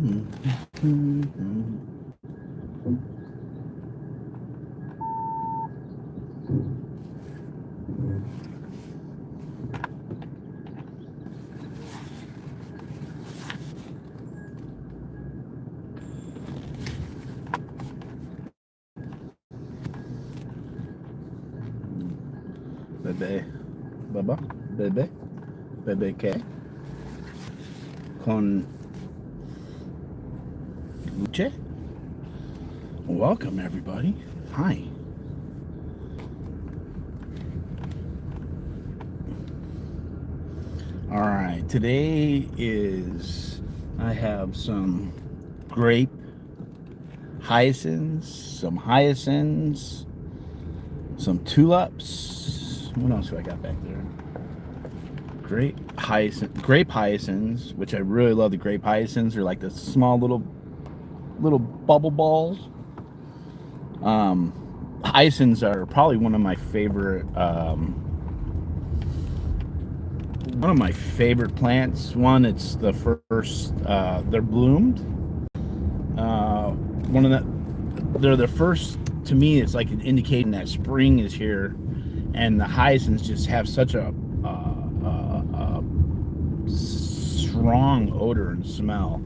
Bebe, Baba, Bebe, Bebe ¿qué? Con Luce? Welcome everybody. Hi. All right, today is, I have some grape hyacinths, some tulips. What else do I got back there? Grape hyacinths, which I really love. The grape hyacinths are like the small little bubble balls. Hyacinths are probably one of my favorite plants. One, it's the first they're bloomed. They're the first. To me, it's like indicating that spring is here, and the hyacinths just have such a strong odor and smell.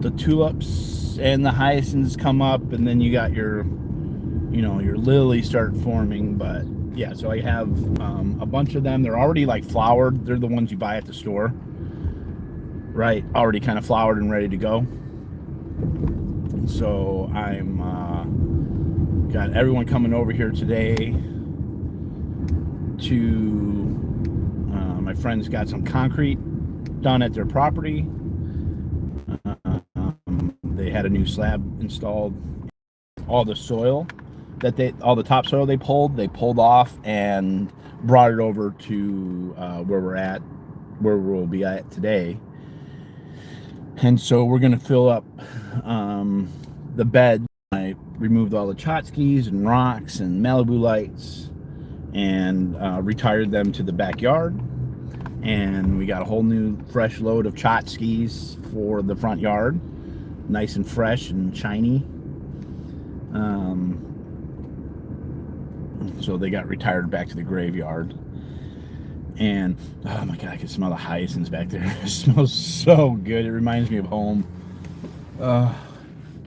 The tulips and the hyacinths come up, and then you got your lilies start forming. But yeah, so I have a bunch of them. They're already like flowered. They're the ones you buy at the store, right? Already kind of flowered and ready to go. So I'm got everyone coming over here today to my friends got some concrete done at their property. They had a new slab installed. All the soil all the topsoil they pulled off and brought it over to where we'll be at today. And so we're going to fill up the bed. I removed all the tchotchkes and rocks and Malibu lights and retired them to the backyard. And we got a whole new fresh load of tchotchkes for the front yard. Nice and fresh and shiny. So they got retired back to the graveyard. And oh my god, I can smell the hyacinths back there. It smells so good. It reminds me of home.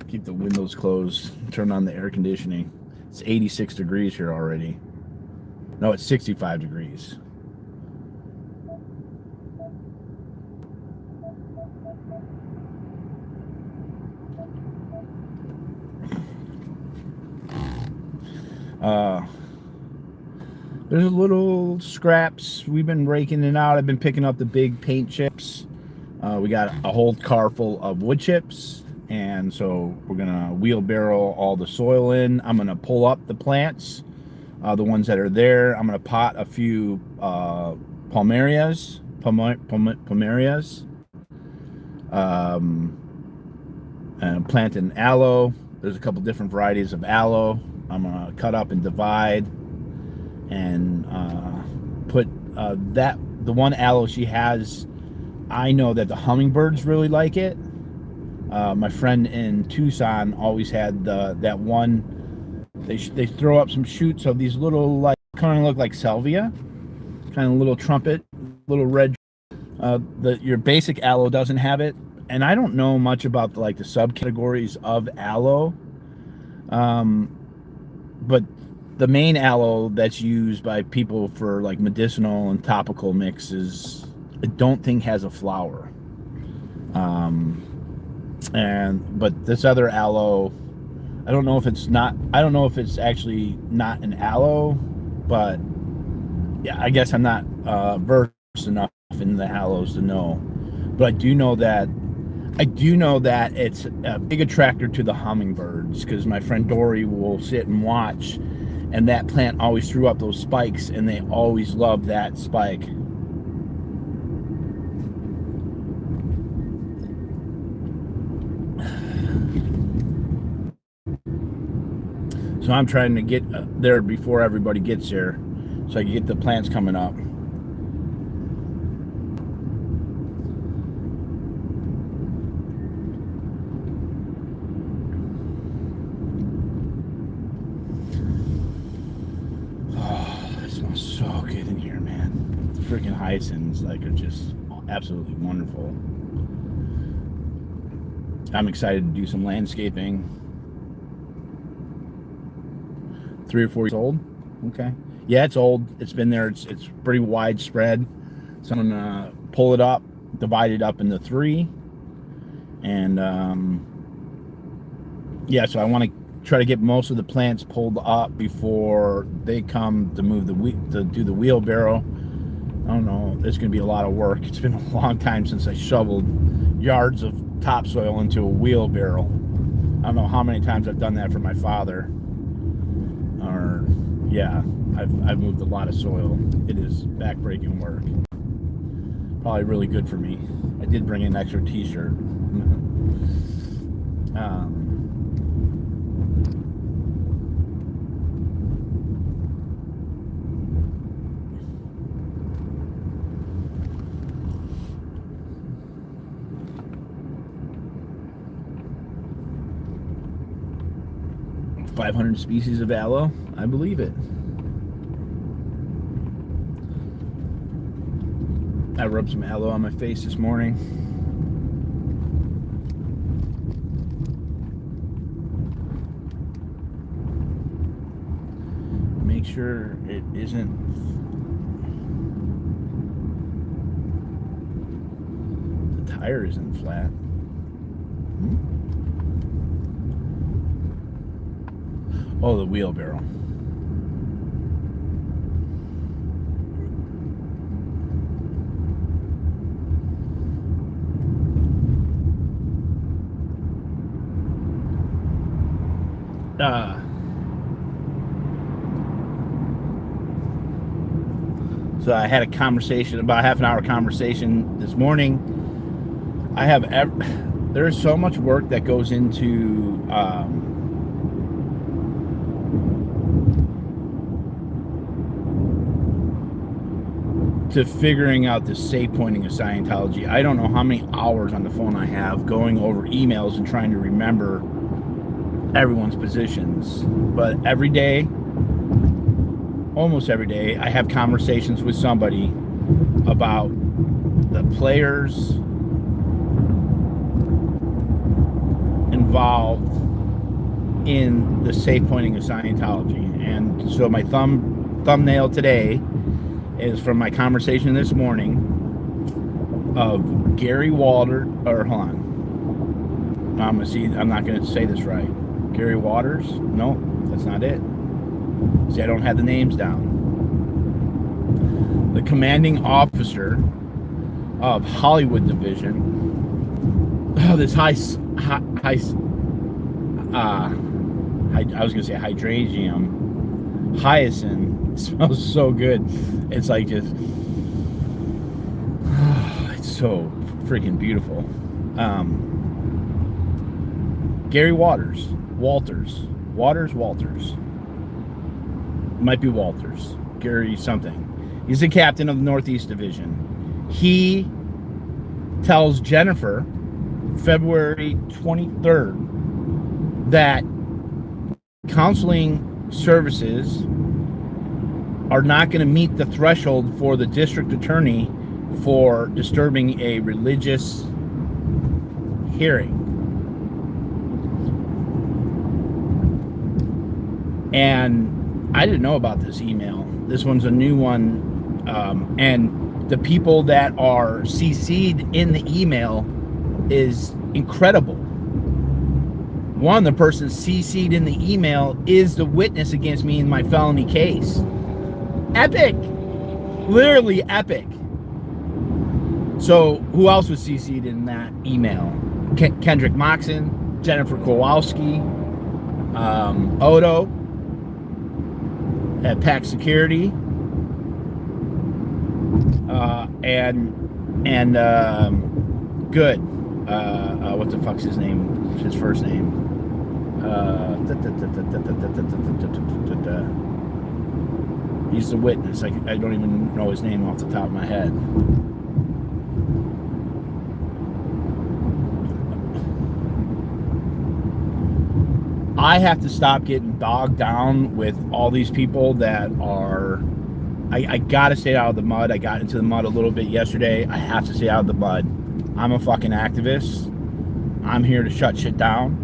Keep the windows closed. Turn on the air conditioning. It's 86 degrees here already. No, it's 65 degrees. There's little scraps. We've been raking it out. I've been picking up the big paint chips. We got a whole car full of wood chips. And so we're going to wheelbarrow all the soil in. I'm going to pull up the plants, the ones that are there. I'm going to pot a few palmerias. And plant an aloe. There's a couple different varieties of aloe. I'm going to cut up and divide and put the one aloe she has. I know that the hummingbirds really like it. My friend in Tucson always had that one. They throw up some shoots of these little, like, kind of look like salvia, kind of little trumpet, little red. Your basic aloe doesn't have it, and I don't know much about the subcategories of aloe. But the main aloe that's used by people for like medicinal and topical mixes, I don't think has a flower. But this other aloe, I don't know if it's actually not an aloe, but yeah, I guess I'm not versed enough in the aloes to know. But I do know that it's a big attractor to the hummingbirds, because my friend Dory will sit and watch, and that plant always threw up those spikes, and they always love that spike. So I'm trying to get there before everybody gets there, so I can get the plants coming up. freaking hyacinths are just absolutely wonderful. I'm excited to do some landscaping. 3 or 4 years old. Okay. Yeah, it's old. It's been there. It's pretty widespread. So I'm gonna pull it up, divide it up into 3, and yeah. So I want to try to get most of the plants pulled up before they come to move to do the wheelbarrow. I don't know. It's gonna be a lot of work. It's been a long time since I shoveled yards of topsoil into a wheelbarrow. I don't know how many times I've done that for my father. Or yeah, I've moved a lot of soil. It is backbreaking work. Probably really good for me. I did bring an extra t-shirt. 500 species of aloe. I believe it. I rubbed some aloe on my face this morning. Make sure it isn't the tire isn't flat. Oh, the wheelbarrow. So I had a conversation, about a half an hour conversation this morning. There's so much work that goes into to figuring out the safe pointing of Scientology. I don't know how many hours on the phone I have going over emails and trying to remember everyone's positions. But every day, almost every day, I have conversations with somebody about the players involved in the safe pointing of Scientology. And so my thumbnail today is from my conversation this morning of Gary Walter, or hold on. I'm not going to say this right. Gary Waters? No, that's not it. See, I don't have the names down. The commanding officer of Hollywood Division. Oh, this I was going to say hydrangea. Hyacinth. It smells so good. It's like just, it's so freaking beautiful. Gary Walters. Might be Walters. Gary something. He's the captain of the Northeast Division. He tells Jennifer, February 23rd, that counseling services are not going to meet the threshold for the district attorney for disturbing a religious hearing. And I didn't know about this email. This one's a new one. And the people that are CC'd in the email is incredible. One, the person CC'd in the email is the witness against me in my felony case. Epic. Literally epic. So who else was CC'd in that email? Kendrick Moxon, Jennifer Kowalski, Odo at PAC Security, and Good. What the fuck's his name? His first name. He's the witness. I don't even know his name off the top of my head. I have to stop getting bogged down with all these people that are I gotta stay out of the mud. I got into the mud a little bit yesterday. I have to stay out of the mud. I'm a fucking activist. I'm here to shut shit down.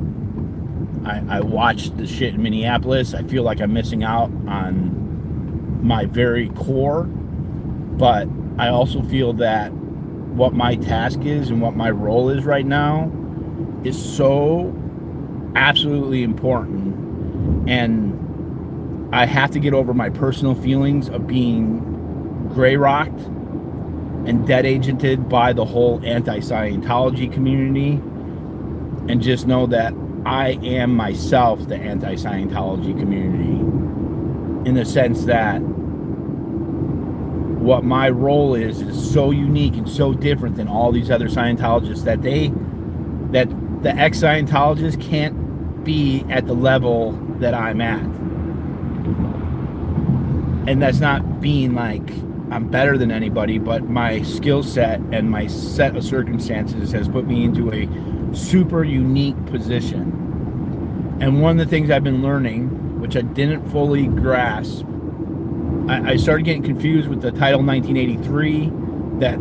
I watched the shit in Minneapolis. I feel like I'm missing out on my very core, but I also feel that what my task is and what my role is right now is so absolutely important, and I have to get over my personal feelings of being gray rocked and dead agented by the whole anti-Scientology community, and just know that I am myself the anti-Scientology community, in the sense that what my role is so unique and so different than all these other Scientologists that the ex-Scientologists can't be at the level that I'm at. And that's not being like I'm better than anybody, but my skill set and my set of circumstances has put me into a super unique position. And one of the things I've been learning, which I didn't fully grasp, I started getting confused with the Title 1983, that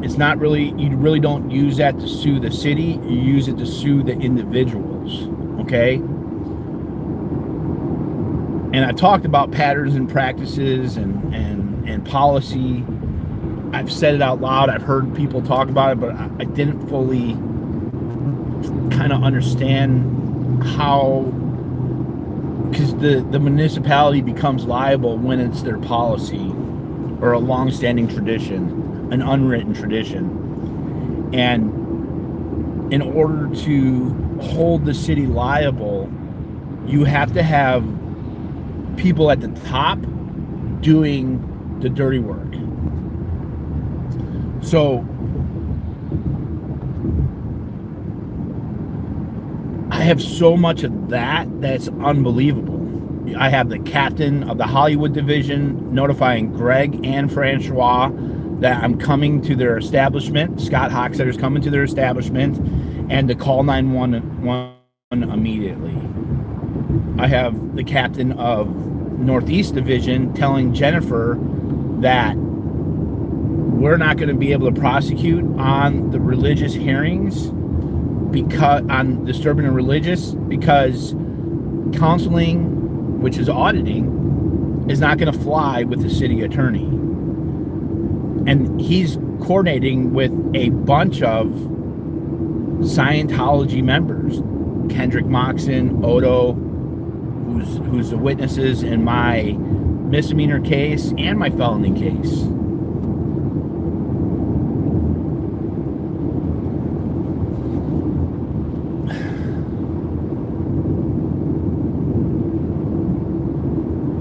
it's not really, you really don't use that to sue the city, you use it to sue the individuals, okay? And I've talked about patterns and practices and policy. I've said it out loud. I've heard people talk about it, but I didn't fully kind of understand how, because the municipality becomes liable when it's their policy or a long-standing tradition, an unwritten tradition. And in order to hold the city liable, you have to have people at the top doing the dirty work. So I have so much of that's unbelievable. I have the captain of the Hollywood division notifying Greg and Francois that I'm coming to their establishment. Scottie-hochstetter's coming to their establishment, and to call 911 immediately. I have the captain of Northeast Division telling Jennifer that we're not going to be able to prosecute on the religious hearings because on disturbing the religious, because counseling, which is auditing, is not going to fly with the city attorney. And he's coordinating with a bunch of Scientology members, Kendrick Moxon, Odo, who's the witnesses in my misdemeanor case and my felony case.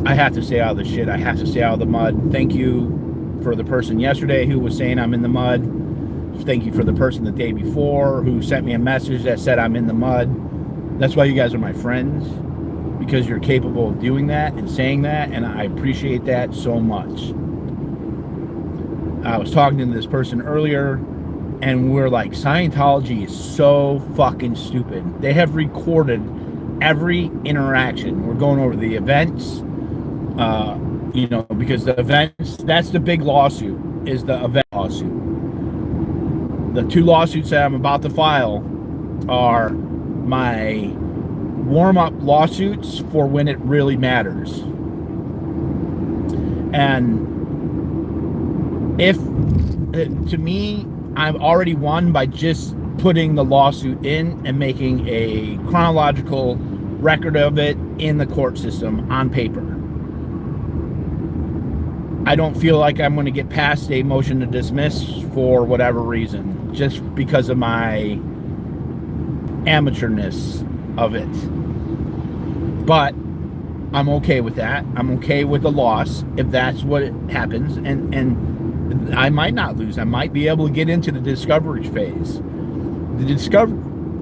I have to stay out of the shit. I have to stay out of the mud. Thank you for the person yesterday who was saying I'm in the mud. Thank you for the person the day before who sent me a message that said I'm in the mud. That's why you guys are my friends, because you're capable of doing that and saying that, and I appreciate that so much. I was talking to this person earlier, and we're like, Scientology is so fucking stupid. They have recorded every interaction. We're going over the events, because the events, that's the big lawsuit, is the event lawsuit. The two lawsuits that I'm about to file are my warm-up lawsuits for when it really matters. And if, to me, I've already won by just putting the lawsuit in and making a chronological record of it in the court system on paper. I don't feel like I'm going to get past a motion to dismiss for whatever reason, just because of my amateurness of it. But I'm okay with that. I'm okay with the loss if that's what happens, and I might not lose. I might be able to get into the discovery phase. The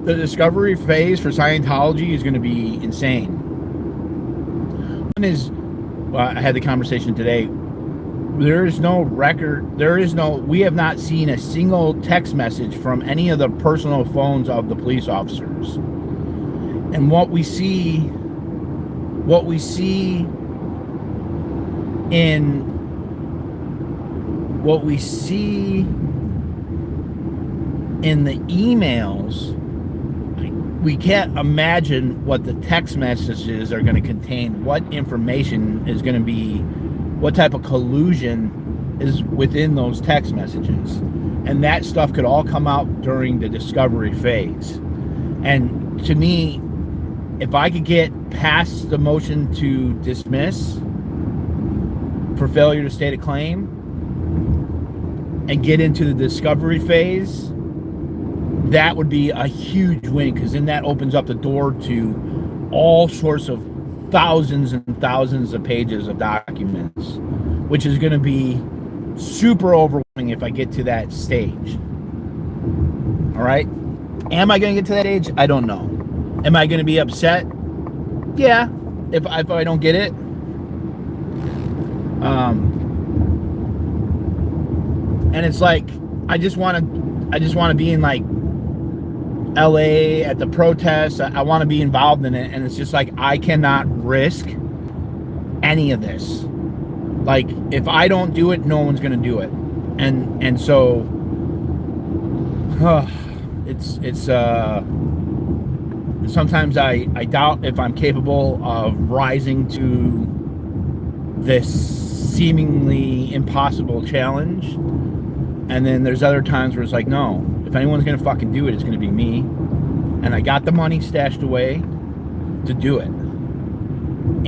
discovery phase for Scientology is going to be insane. One is, I had the conversation today. There is no record. We have not seen a single text message from any of the personal phones of the police officers. And what we see in what we see in the emails, we can't imagine what the text messages are going to contain, what information is going to be, what type of collusion is within those text messages. And that stuff could all come out during the discovery phase. And to me, if I could get past the motion to dismiss for failure to state a claim and get into the discovery phase, that would be a huge win, because then that opens up the door to all sorts of thousands and thousands of pages of documents, which is going to be super overwhelming if I get to that stage. All right. Am I going to get to that age? I don't know. Am I going to be upset? Yeah, if I don't get it. And it's like, I just want to be in like LA at the protests. I want to be involved in it, and it's just like, I cannot risk any of this. Like, if I don't do it, no one's going to do it. And so it's sometimes I doubt if I'm capable of rising to this seemingly impossible challenge. And then there's other times where it's like, no, if anyone's going to fucking do it, it's going to be me. And I got the money stashed away to do it.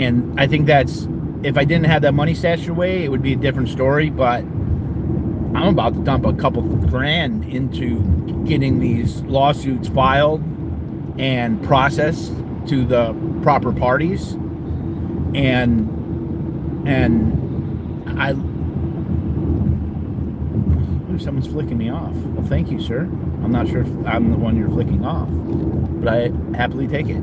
And I think that's, if I didn't have that money stashed away, it would be a different story. But I'm about to dump a couple grand into getting these lawsuits filed and processed to the proper parties. And I... Someone's flicking me off. Well, thank you, sir. I'm not sure if I'm the one you're flicking off, but I happily take it.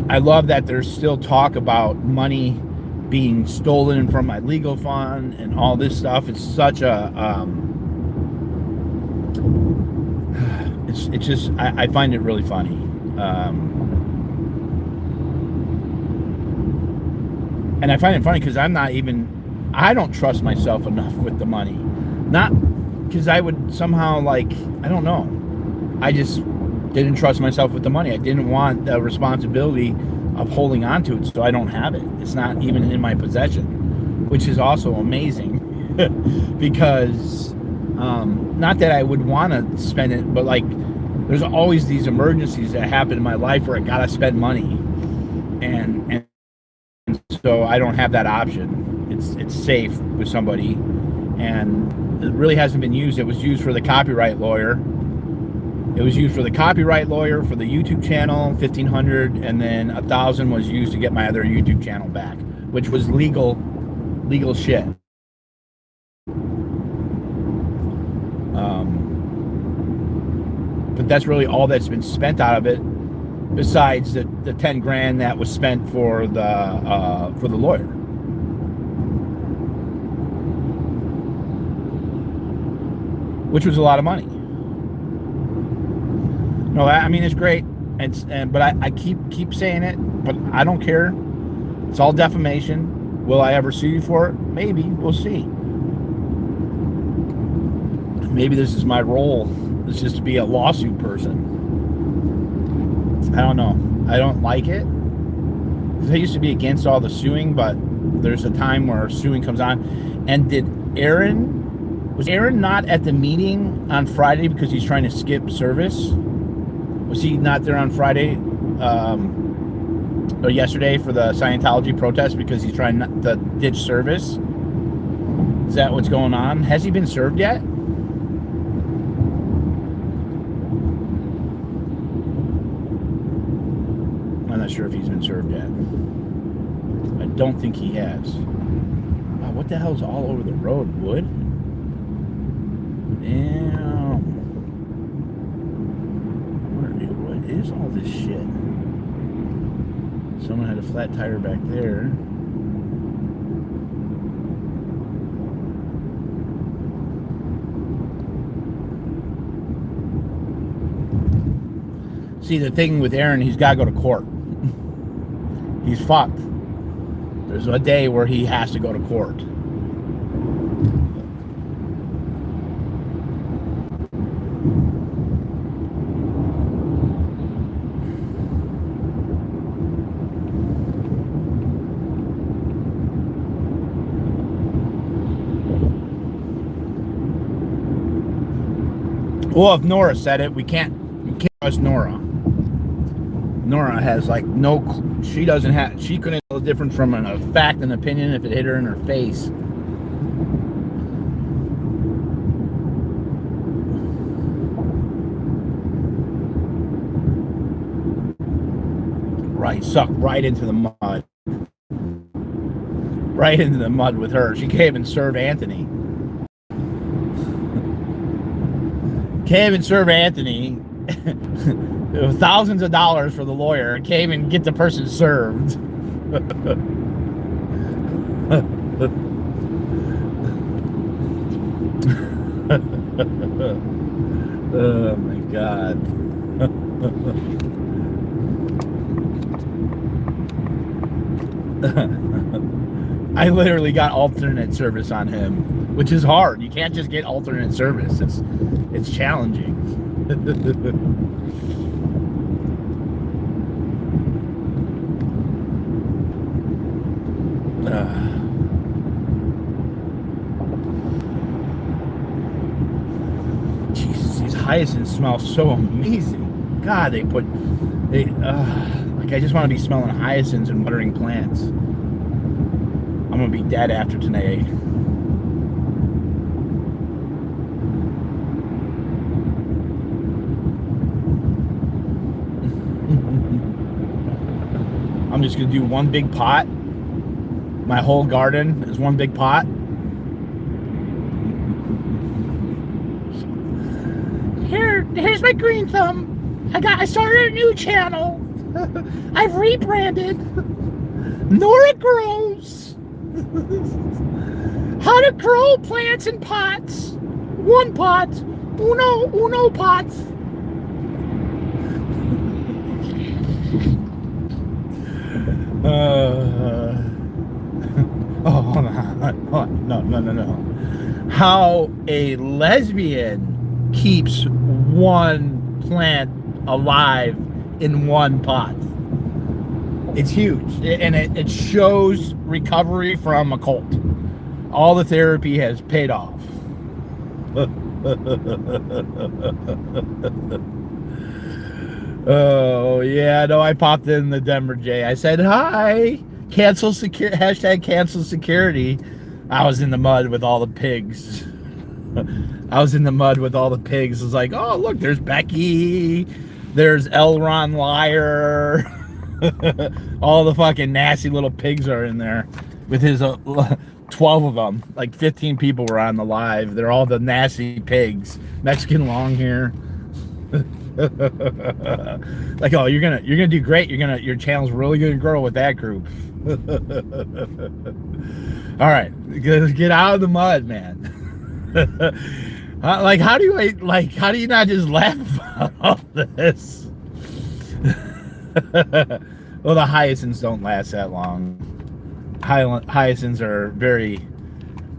I love that there's still talk about money being stolen from my legal fund and all this stuff. It's such a it's just, I find it really funny. And I find it funny because I don't trust myself enough with the money. Not because I would somehow, like, I don't know. I just didn't trust myself with the money. I didn't want the responsibility of holding on to it, so I don't have it. It's not even in my possession, which is also amazing. Because not that I would want to spend it, but like, there's always these emergencies that happen in my life where I gotta spend money, and so I don't have that option. It's safe with somebody, and it really hasn't been used. It was used for the copyright lawyer. It was used for the copyright lawyer, for the YouTube channel, $1,500, and then $1,000 was used to get my other YouTube channel back, which was legal shit. But that's really all that's been spent out of it, besides the 10 grand that was spent for the lawyer. Which was a lot of money. No, I mean, it's great. But I keep saying it, but I don't care. It's all defamation. Will I ever sue you for it? Maybe. We'll see. Maybe this is my role. It's just to be a lawsuit person. I don't know. I don't like it. I used to be against all the suing, but there's a time where suing comes on. And was Aaron not at the meeting on Friday because he's trying to skip service? Was he not there on Friday or yesterday for the Scientology protest because he's trying not to ditch service? Is that what's going on? Has he been served yet? I'm not sure if he's been served yet. I don't think he has. Wow, what the hell's all over the road? Wood? Damn. What is all this shit? Someone had a flat tire back there. See, the thing with Aaron, he's got to go to court. He's fucked. There's a day where he has to go to court. Well, if Nora said it, we can't trust Nora. Nora has like she couldn't tell the difference from a fact and opinion if it hit her in her face. Right, sucked right into the mud. Right into the mud with her. She can't even serve Anthony. Can't even serve Anthony. Thousands of dollars for the lawyer. Can't even get the person served. Oh my God. I literally got alternate service on him, which is hard. You can't just get alternate service. It's challenging. Jesus, these hyacinths smell so amazing. God, like I just want to be smelling hyacinths and watering plants. I'm gonna be dead after tonight. I'm just gonna do one big pot. My whole garden is one big pot. Here's my green thumb. I started a new channel. I've rebranded Nora Grows. How to grow plants in pots. One pot. Uno pot. Hold on. No. How a lesbian keeps one plant alive in one pot. It's huge, and it shows recovery from a cult. All the therapy has paid off. Oh yeah, no, I popped in the Denver J. I said hi. Cancel security. Hashtag cancel security. I was in the mud with all the pigs. I was like, oh look, there's Becky. There's Elron Liar. All the fucking nasty little pigs are in there with his 12 of them. Like 15 people were on the live. They're all the nasty pigs. Mexican long hair. Like, oh, you're gonna do great. Your channel's really gonna grow with that group. All right, get out of the mud, man. How do you not just laugh about all this? Well, the hyacinths don't last that long. Hyacinths are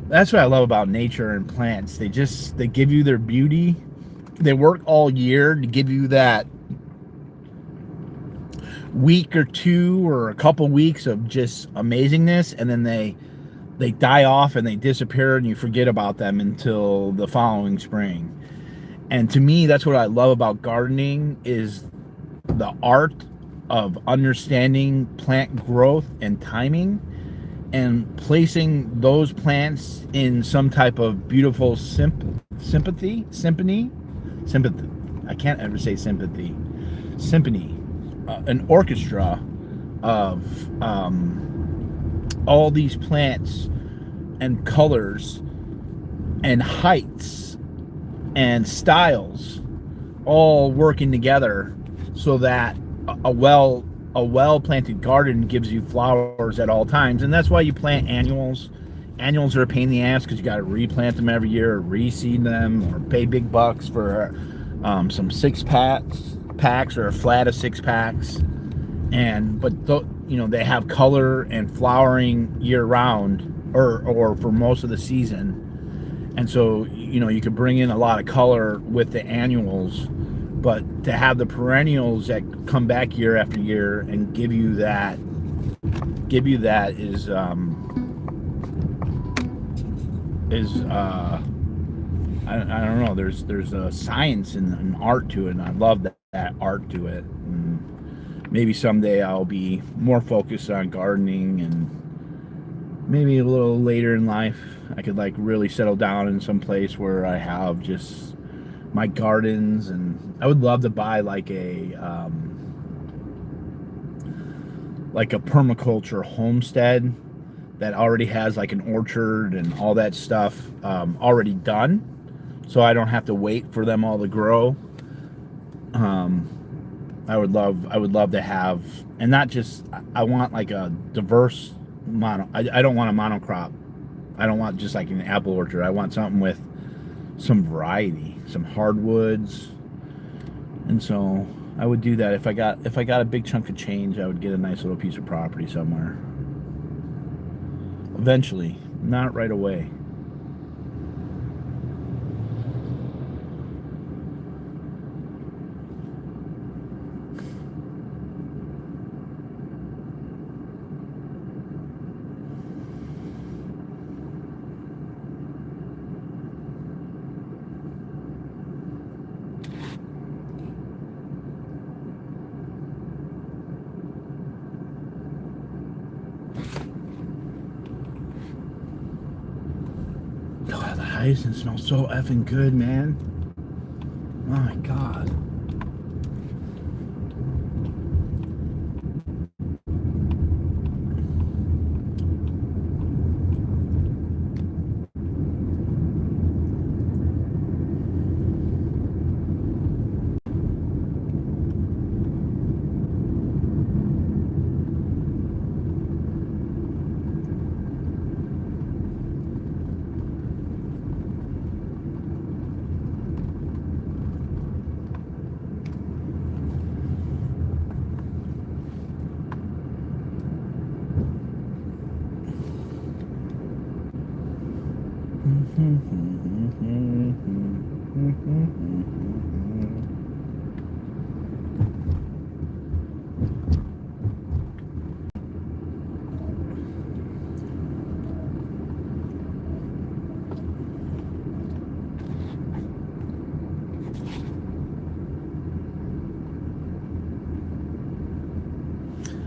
that's what I love about nature and plants. They give you their beauty. They work all year to give you that week or two or a couple weeks of just amazingness, and then they die off and they disappear and you forget about them until the following spring. And to me, that's what I love about gardening, is the art of understanding plant growth and timing and placing those plants in some type of beautiful symphony. I can't ever say sympathy. Symphony, an orchestra of all these plants and colors and heights and styles all working together so that a well-planted garden gives you flowers at all times. And that's why you plant annuals. Annuals are a pain in the ass because you got to replant them every year, or reseed them, or pay big bucks for some six packs packs or a flat of 6-packs, but they have color and flowering year round, or for most of the season, and so you could bring in a lot of color with the annuals, but to have the perennials that come back year after year and give you that is I don't know. There's a science and an art to it, and I love that art to it. And maybe someday I'll be more focused on gardening, and maybe a little later in life I could like really settle down in some place where I have just my gardens. And I would love to buy like a permaculture homestead that already has like an orchard and all that stuff already done, so I don't have to wait for them all to grow. I would love to have, and not just, I want like a diverse I don't want a monocrop. I don't want just like an apple orchard. I want something with some variety, some hardwoods. And so I would do that. If I got a big chunk of change, I would get a nice little piece of property somewhere. Eventually, not right away. God, the hyacinth smells so effing good, man. Oh my God.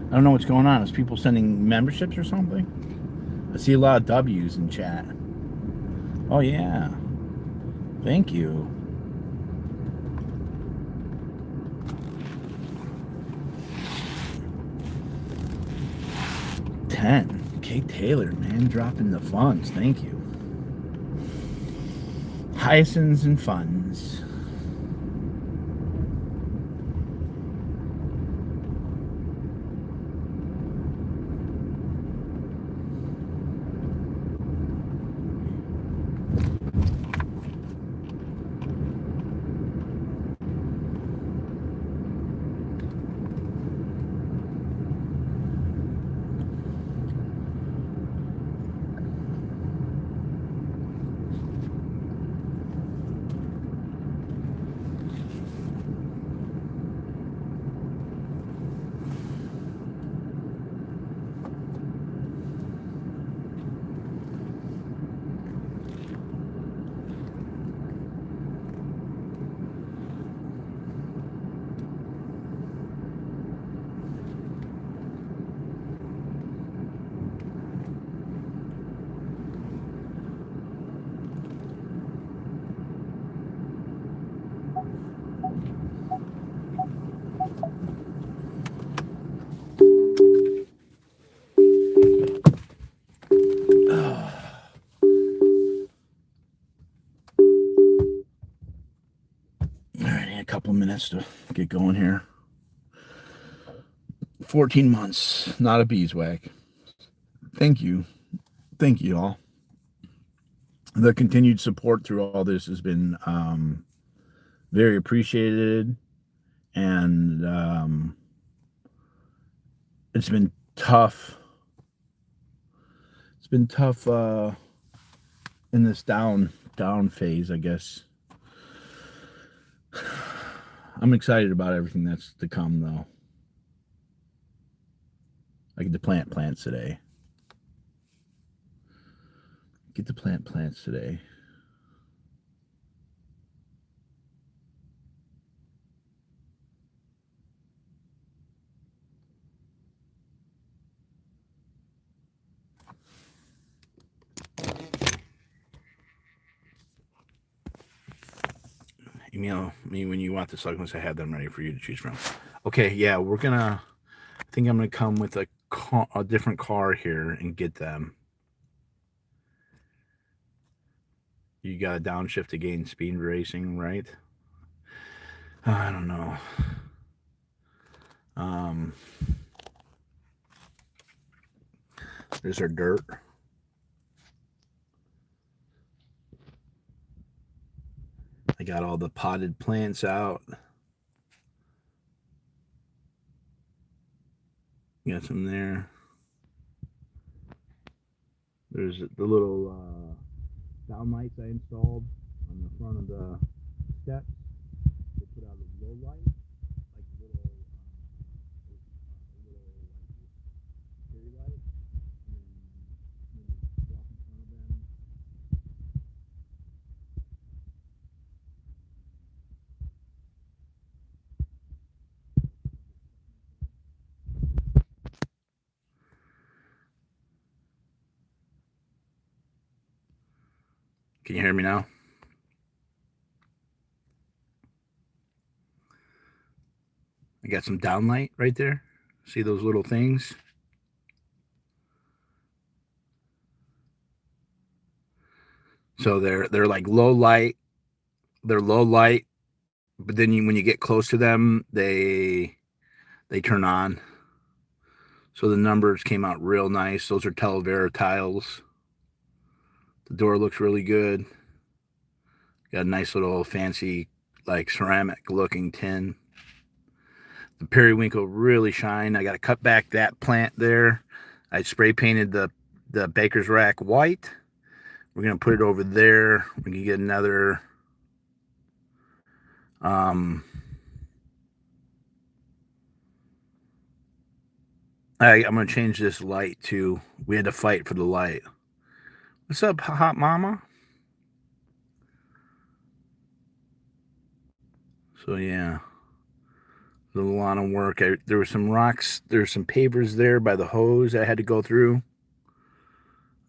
I don't know what's going on. Is people sending memberships or something? I see a lot of W's in chat. Oh yeah. Thank you. 10. Kate Taylor, man, dropping the funds. Thank you. Hyacinths and funds. Minutes to get going here. 14 months, not a beeswax. Thank you all. The continued support through all this has been very appreciated, and it's been tough. It's been tough in this down phase, I guess. I'm excited about everything that's to come, though. I get to plant plants today. Email me when you want the succulents. I have them ready for you to choose from. Okay, yeah, I think I'm gonna come with a different car here and get them. You got a downshift to gain speed racing, right? I don't know. There's our dirt. I got all the potted plants out. Got some there. There's the little down lights I installed on the front of the steps. They put out a low light, like a little cherry light. And then when you walk in front of them, can you hear me now? I got some downlight right there. See those little things? So they're like low light. They're low light, but then when you get close to them, they turn on. So the numbers came out real nice. Those are TheloreofDoa tiles. The door looks really good. Got a nice little fancy, like ceramic looking tin. The periwinkle really shine. I got to cut back that plant there. I spray painted the baker's rack white. We're going to put it over there. We can get another I'm going to change this light too. We had to fight for the light. What's up, hot mama? So yeah, a lot of work. There were some rocks. There's some pavers there by the hose I had to go through.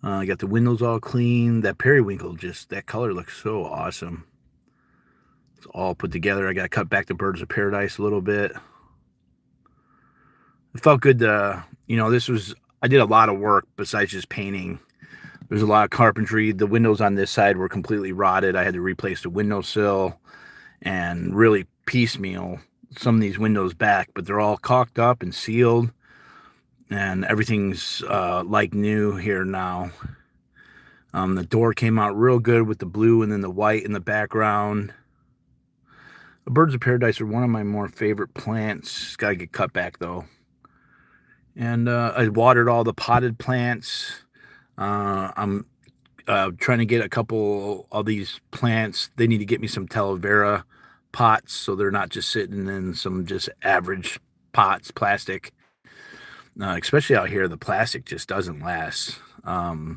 I got the windows all clean. That periwinkle, that color looks so awesome. It's all put together. I got to cut back the birds of paradise a little bit. It felt good to, I did a lot of work besides just painting. There's a lot of carpentry. The windows on this side were completely rotted. I had to replace the windowsill and really piecemeal some of these windows back, but they're all caulked up and sealed, and everything's like new here now. The door came out real good with the blue and then the white in the background. The birds of paradise are one of my more favorite plants. Got to get cut back though. And I watered all the potted plants. I'm trying to get a couple of these plants. They need to get me some TheloreofDoa pots so they're not just sitting in some just average pots, plastic. Especially out here, the plastic just doesn't last. So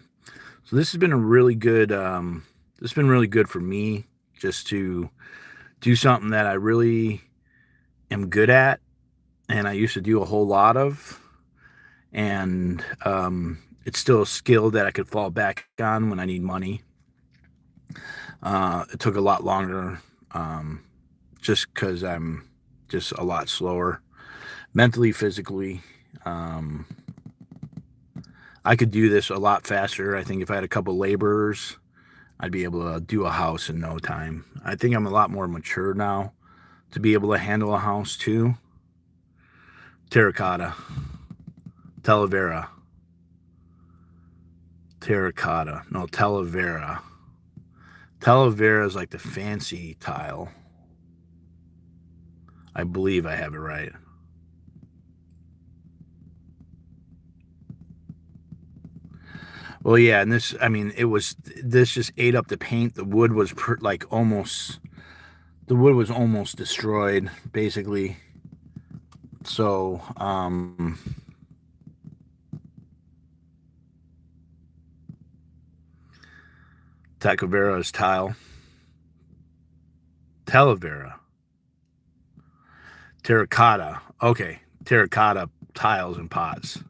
this has been a really good. This has been really good for me just to do something that I really am good at, and I used to do a whole lot of, and it's still a skill that I could fall back on when I need money. It took a lot longer, just because I'm just a lot slower, mentally, physically. I could do this a lot faster. I think if I had a couple laborers, I'd be able to do a house in no time. I think I'm a lot more mature now to be able to handle a house too. Terracotta. TheloreofDoa. Terracotta. No, TheloreofDoa. TheloreofDoa is like the fancy tile. I believe I have it right. Well, yeah, and this, I mean, this just ate up the paint. The wood was almost destroyed, basically. So, Tacovera's tile. Talavera. Terracotta. Okay, terracotta tiles and pots.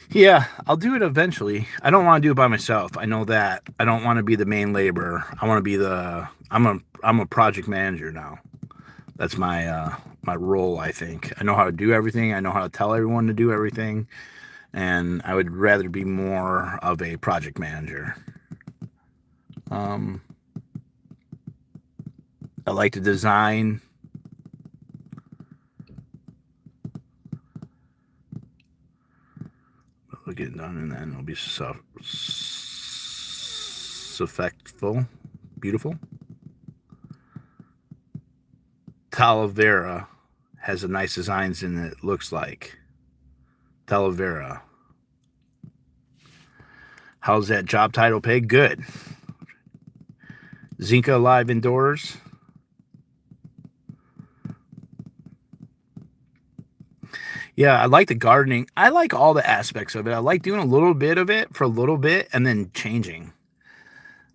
Yeah, I'll do it eventually. I don't want to do it by myself. I know that. I don't want to be the main laborer. I want to be I'm a project manager now. That's my my role, I think. I know how to do everything. I know how to tell everyone to do everything. And I would rather be more of a project manager. I like to design. We'll get it done, and then it'll be effectful, beautiful. Talavera has a nice designs in it. Looks like Talavera. How's that job title pay? Good. Zinca Live Indoors. Yeah, I like the gardening. I like all the aspects of it. I like doing a little bit of it for a little bit and then changing.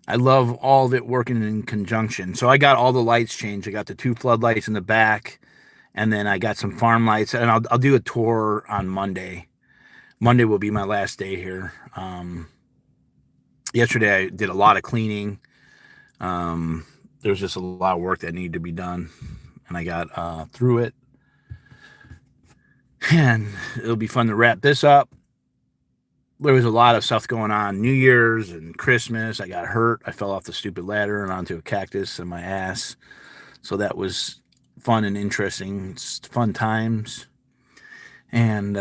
I love all of it working in conjunction. So I got all the lights changed. I got the 2 floodlights in the back, and then I got some farm lights. And I'll do a tour on Monday. Monday will be my last day here. Yesterday I did a lot of cleaning. There was just a lot of work that needed to be done, and I got through it. And it'll be fun to wrap this up. There was a lot of stuff going on. New Year's and Christmas. I got hurt. I fell off the stupid ladder and onto a cactus in my ass. So that was fun and interesting. It's fun times. And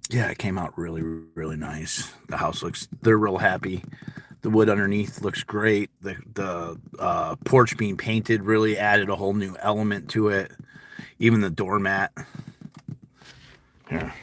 yeah, it came out really, really nice. The house they're real happy. The wood underneath looks great. The porch being painted really added a whole new element to it. Even the doormat. Here.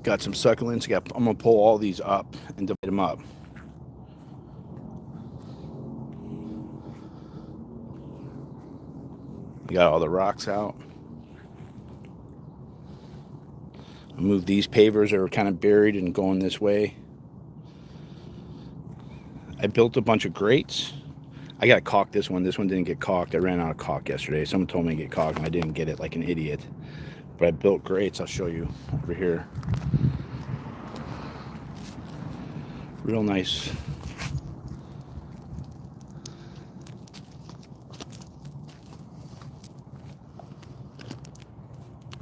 Got some succulents. I'm gonna pull all these up and divide them up. Got all the rocks out. I moved these pavers that are kind of buried and going this way. I built a bunch of grates. I got to caulk this one. This one didn't get caulked. I ran out of caulk yesterday. Someone told me to get caulk and I didn't get it like an idiot. But I built grates. I'll show you over here. Real nice.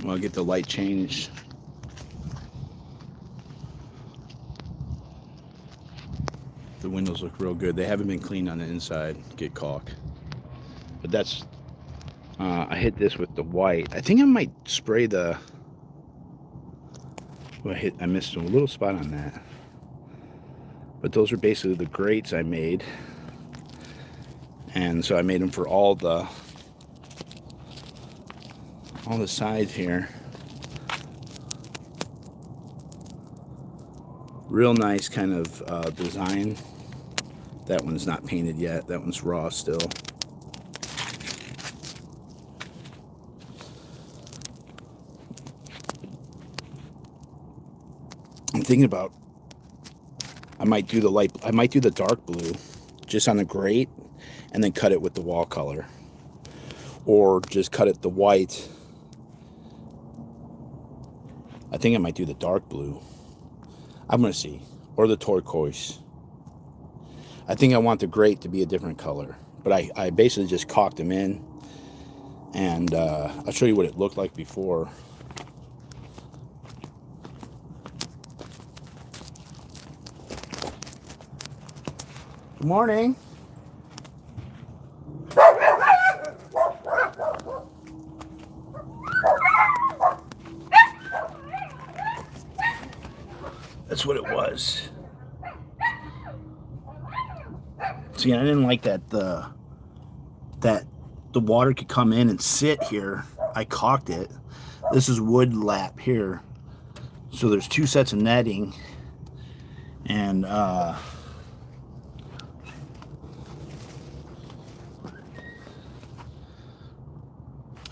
I'll get the light changed. The windows look real good. They haven't been cleaned on the inside. Get caulk. But that's, I hit this with the white. I think I might spray the, well, I missed a little spot on that. But those are basically the grates I made. And so I made them for all the sides here. Real nice kind of design. That one's not painted yet. That one's raw still. I'm thinking about, I might do the dark blue just on the grate and then cut it with the wall color. Or just cut it the white. I think I might do the dark blue. I'm going to see. Or the turquoise. I think I want the grate to be a different color. but I basically just caulked them in, and I'll show you what it looked like before. Good morning. That's what it was. See, I didn't like that the water could come in and sit here. I caulked it. This is wood lap here. So there's 2 sets of netting, and I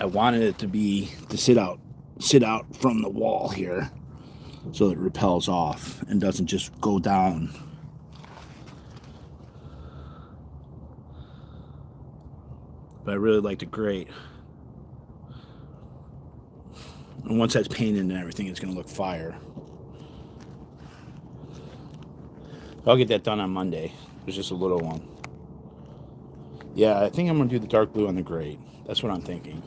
wanted it to sit out from the wall here, so it repels off and doesn't just go down. But I really like the grate. And once that's painted and everything, it's going to look fire. I'll get that done on Monday. There's just a little one. Yeah, I think I'm going to do the dark blue on the grate. That's what I'm thinking.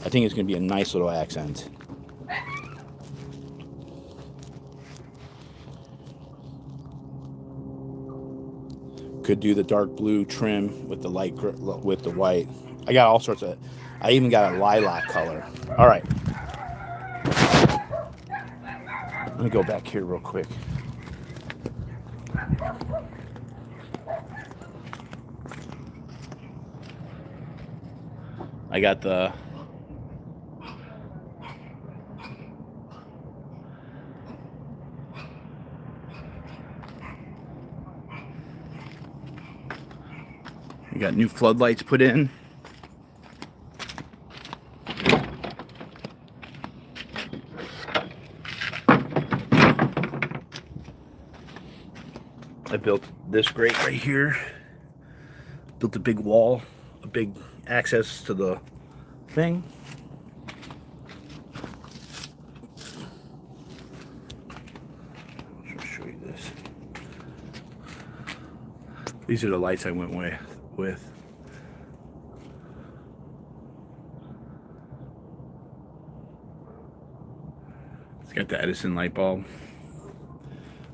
I think it's going to be a nice little accent. Could do the dark blue trim with the with the white. I got all sorts of. I even got a lilac color. All right. Let me go back here real quick. I got the. We got new floodlights put in. I built this grate right here. Built a big wall, a big access to the thing. I'll show you this. These are the lights I went with. It's got the Edison light bulb.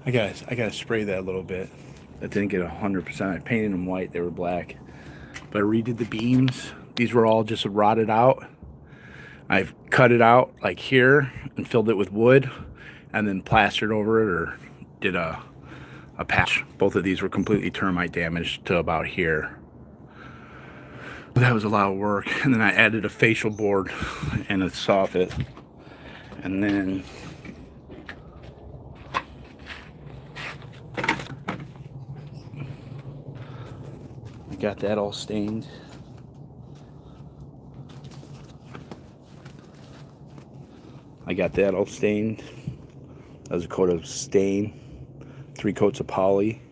I gotta spray that a little bit. That didn't get 100%. I painted them white, they were black. But I redid the beams. These were all just rotted out. I've cut it out like here and filled it with wood and then plastered over it or did a patch. Both of these were completely termite damaged to about here. But that was a lot of work. And then I added a facial board and a soffit. And then I got that all stained. That was a coat of stain, 3 coats of poly.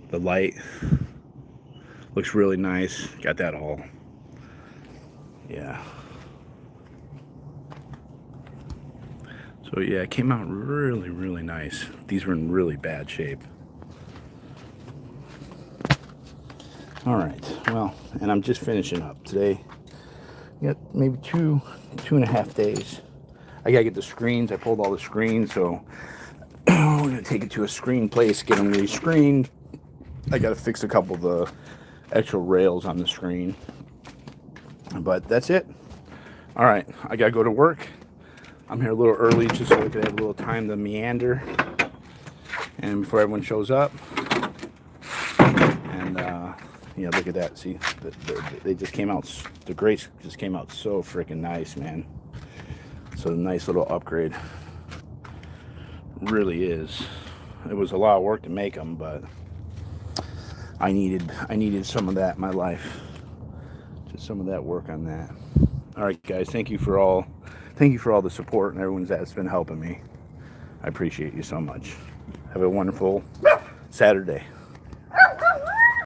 The light looks really nice. Got that all. Yeah. So yeah, it came out really, really nice. These were in really bad shape. All right, well, and I'm just finishing up today. Got maybe two and a half days. I gotta get the screens. I pulled all the screens, so we're gonna take it to a screen place, get them re-screened. I gotta fix a couple of the actual rails on the screen. But that's it. All right, I gotta go to work. I'm here a little early just so I could have a little time to meander and before everyone shows up. And yeah, look at that. See, they just came out. The grates just came out so freaking nice, man. So a nice little upgrade. Really is. It was a lot of work to make them, but I needed some of that in my life. Just some of that work on that. All right, guys. Thank you for all the support and everyone that's been helping me. I appreciate you so much. Have a wonderful Saturday.